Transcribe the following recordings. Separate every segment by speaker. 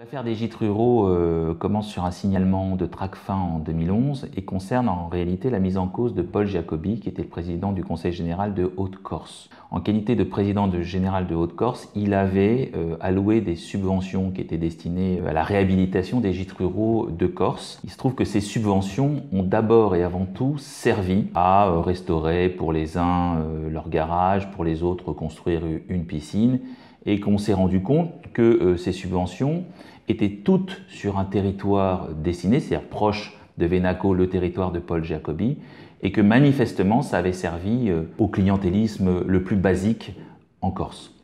Speaker 1: L'affaire des gîtes ruraux commence sur un signalement de Tracfin en 2011 et concerne en réalité la mise en cause de Paul Jacobi, qui était le président du Conseil général de Haute-Corse. En qualité de président général de Haute-Corse, il avait alloué des subventions qui étaient destinées à la réhabilitation des gîtes ruraux de Corse. Il se trouve que ces subventions ont d'abord et avant tout servi à restaurer pour les uns leur garage, pour les autres construire une piscine, et qu'on s'est rendu compte que ces subventions étaient toutes sur un territoire destiné, c'est-à-dire proche de Venaco, le territoire de Paul Jacobi, et que manifestement ça avait servi au clientélisme le plus basique en Corse.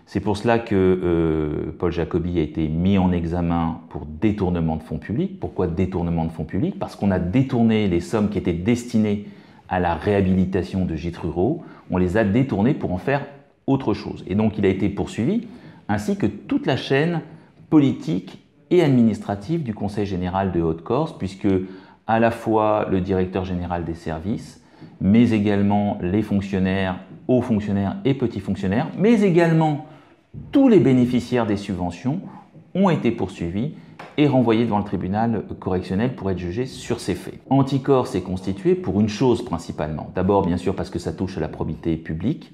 Speaker 1: C'est pour cela que Paul Jacobi a été mis en examen pour détournement de fonds publics. Pourquoi détournement de fonds publics? Parce qu'on a détourné les sommes qui étaient destinées à la réhabilitation de gîtes ruraux, on les a détournées pour en faire autre chose. Et donc il a été poursuivi, ainsi que toute la chaîne politique et administrative du Conseil général de Haute-Corse, puisque à la fois le directeur général des services, mais également les fonctionnaires, hauts fonctionnaires et petits fonctionnaires, mais également tous les bénéficiaires des subventions ont été poursuivis et renvoyés devant le tribunal correctionnel pour être jugés sur ces faits. Anticorse est constitué pour une chose principalement. D'abord, bien sûr, parce que ça touche à la probité publique,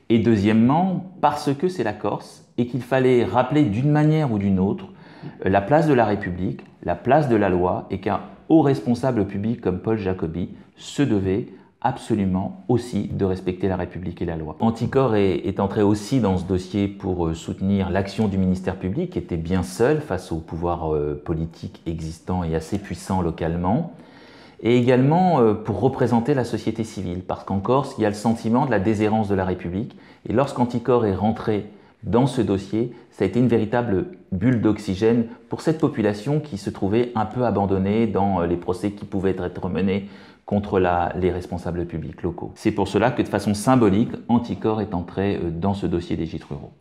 Speaker 1: et deuxièmement, parce que c'est la Corse et qu'il fallait rappeler d'une manière ou d'une autre la place de la République, la place de la loi, et qu'un haut responsable public comme Paul Jacobi se devait absolument aussi de respecter la République et la loi. Anticorps est entré aussi dans ce dossier pour soutenir l'action du ministère public, qui était bien seul face au pouvoir politique existant et assez puissant localement, et également pour représenter la société civile, parce qu'en Corse, il y a le sentiment de la déshérence de la République, et lorsqu'Anticorps est rentré dans ce dossier, ça a été une véritable bulle d'oxygène pour cette population qui se trouvait un peu abandonnée dans les procès qui pouvaient être menés contre les responsables publics locaux. C'est pour cela que de façon symbolique, Anticorps est entré dans ce dossier des gîtes ruraux.